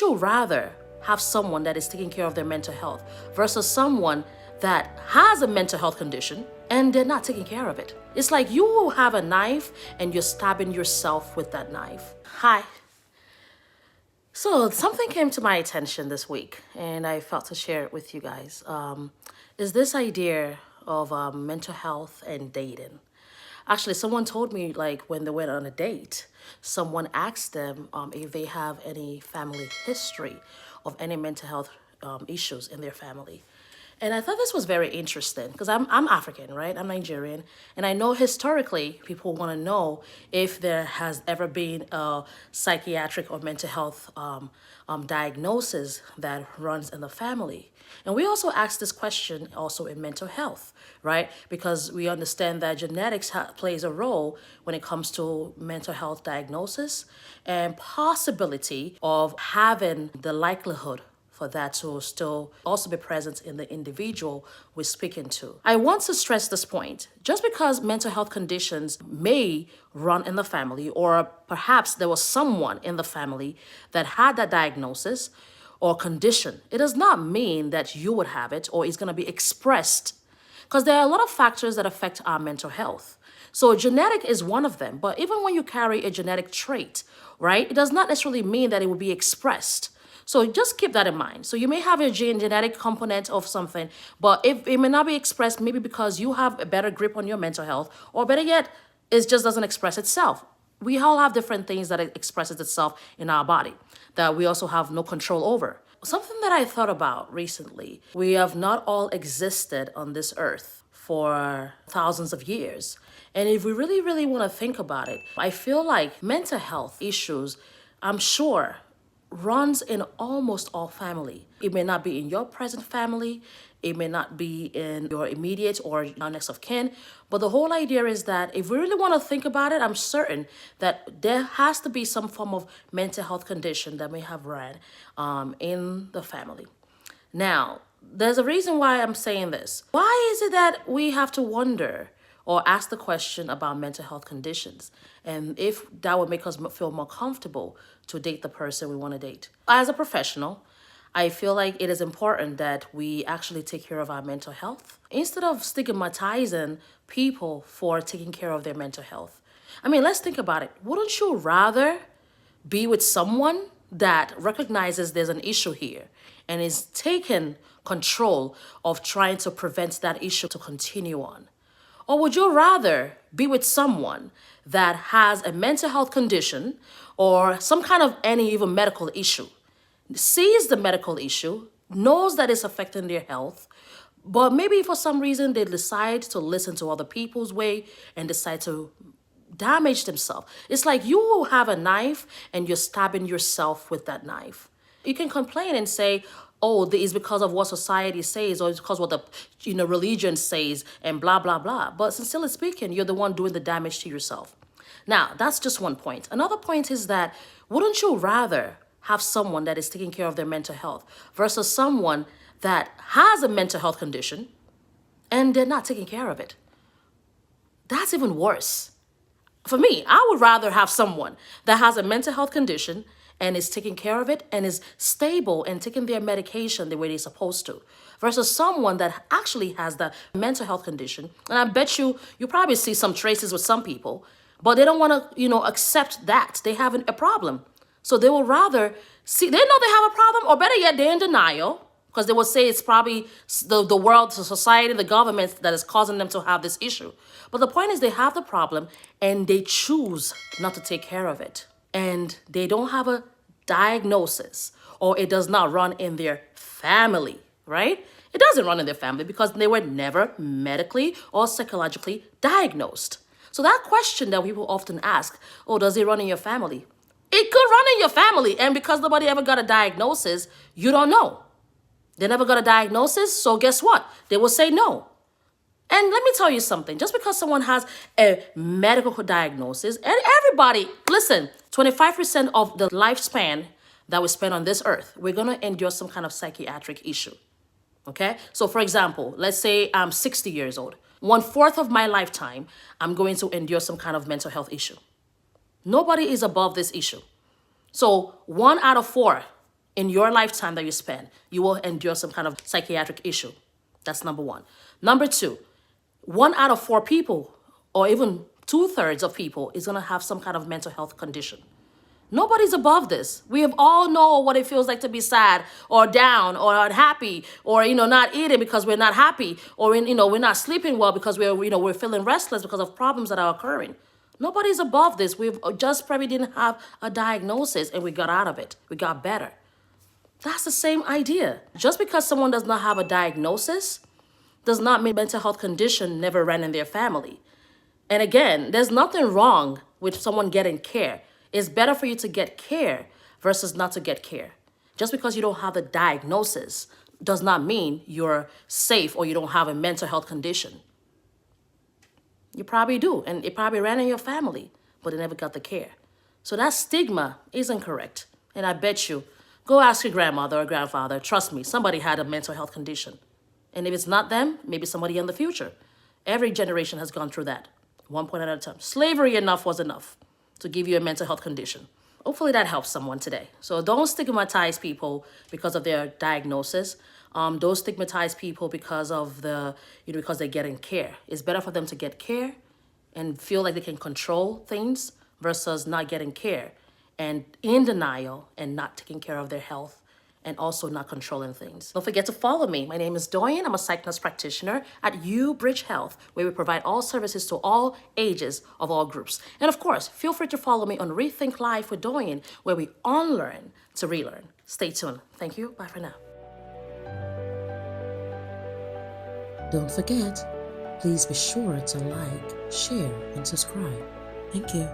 Wouldn't you rather have someone that is taking care of their mental health versus someone that has a mental health condition and they're not taking care of it? It's like you have a knife and you're stabbing yourself with that knife. Hi. So something came to my attention this week and I felt to share it with you guys. Is this idea of mental health and dating. Actually, someone told me like when they went on a date, someone asked them if they have any family history of any mental health issues in their family. And I thought this was very interesting because I'm African, right? I'm Nigerian. And I know historically people want to know if there has ever been a psychiatric or mental health diagnosis that runs in the family. And we also ask this question also in mental health, right? Because we understand that genetics plays a role when it comes to mental health diagnosis and possibility of having the likelihood for that to still also be present in the individual we're speaking to. I want to stress this point. Just because mental health conditions may run in the family, or perhaps there was someone in the family that had that diagnosis or condition, it does not mean that you would have it or it's going to be expressed. Because there are a lot of factors that affect our mental health. So genetic is one of them. But even when you carry a genetic trait, right, it does not necessarily mean that it will be expressed. So just keep that in mind. So you may have a genetic component of something, but if it may not be expressed, maybe because you have a better grip on your mental health, or better yet, it just doesn't express itself. We all have different things that it expresses itself in our body that we also have no control over. Something that I thought about recently, we have not all existed on this earth for thousands of years. And if we really, really want to think about it, I feel like mental health issues, I'm sure, runs in almost all family. It may not be in your present family, it may not be in your immediate or your next of kin, but the whole idea is that if we really want to think about it, I'm certain that there has to be some form of mental health condition that may have run in the family. Now, there's a reason why I'm saying this. Why is it that we have to wonder or ask the question about mental health conditions, and if that would make us feel more comfortable to date the person we want to date? As a professional, I feel like it is important that we actually take care of our mental health instead of stigmatizing people for taking care of their mental health. I mean, let's think about it. Wouldn't you rather be with someone that recognizes there's an issue here and is taking control of trying to prevent that issue to continue on? Or would you rather be with someone that has a mental health condition or some kind of any even medical issue, sees the medical issue, knows that it's affecting their health, but maybe for some reason they decide to listen to other people's way and decide to damage themselves? It's like you have a knife and you're stabbing yourself with that knife. You can complain and say, oh, it's because of what society says, or it's because of what the religion says, and blah, blah, blah. But sincerely speaking, you're the one doing the damage to yourself. Now, that's just one point. Another point is that wouldn't you rather have someone that is taking care of their mental health versus someone that has a mental health condition and they're not taking care of it? That's even worse. For me, I would rather have someone that has a mental health condition and is taking care of it and is stable and taking their medication the way they're supposed to, versus someone that actually has the mental health condition. And I bet you probably see some traces with some people, but they don't want to, accept that they have a problem. So they will rather see, they know they have a problem, or better yet, they're in denial, because they will say it's probably the world, the society, the government that is causing them to have this issue. But the point is they have the problem and they choose not to take care of it. And they don't have a diagnosis, or it does not run in their family, right? It doesn't run in their family because they were never medically or psychologically diagnosed. So that question that people often ask, oh, does it run in your family? It could run in your family. And because nobody ever got a diagnosis, you don't know. They never got a diagnosis, so guess what? They will say no. And let me tell you something. Just because someone has a medical diagnosis, and everybody, listen, 25% of the lifespan that we spend on this earth, we're going to endure some kind of psychiatric issue. Okay? So for example, let's say I'm 60 years old. 1/4 of my lifetime, I'm going to endure some kind of mental health issue. Nobody is above this issue. So 1 out of 4 in your lifetime that you spend, you will endure some kind of psychiatric issue. That's number one. Number two, 1 out of 4 people, or even 2/3 of people, is going to have some kind of mental health condition. Nobody's above this. We have all know what it feels like to be sad or down or unhappy, or not eating because we're not happy, or we're not sleeping well because we're feeling restless because of problems that are occurring. Nobody's above this. We've just probably didn't have a diagnosis and we got out of it. We got better. That's the same idea. Just because someone does not have a diagnosis does not mean mental health condition never ran in their family. And again, there's nothing wrong with someone getting care. It's better for you to get care versus not to get care. Just because you don't have the diagnosis does not mean you're safe or you don't have a mental health condition. You probably do, and it probably ran in your family, but they never got the care. So that stigma isn't correct. And I bet you, go ask your grandmother or grandfather, trust me, somebody had a mental health condition. And if it's not them, maybe somebody in the future. Every generation has gone through that, one point at a time. Slavery enough was enough to give you a mental health condition. Hopefully that helps someone today. So don't stigmatize people because of their diagnosis. Don't stigmatize people because of because they're getting care. It's better for them to get care and feel like they can control things versus not getting care and in denial and not taking care of their health and also not controlling things. Don't forget to follow me. My name is Dorian. I'm a psych nurse practitioner at Bridge Health, where we provide all services to all ages of all groups. And of course, feel free to follow me on Rethink Life with Dorian, where we unlearn to relearn. Stay tuned. Thank you. Bye for now. Don't forget, please be sure to like, share, and subscribe. Thank you.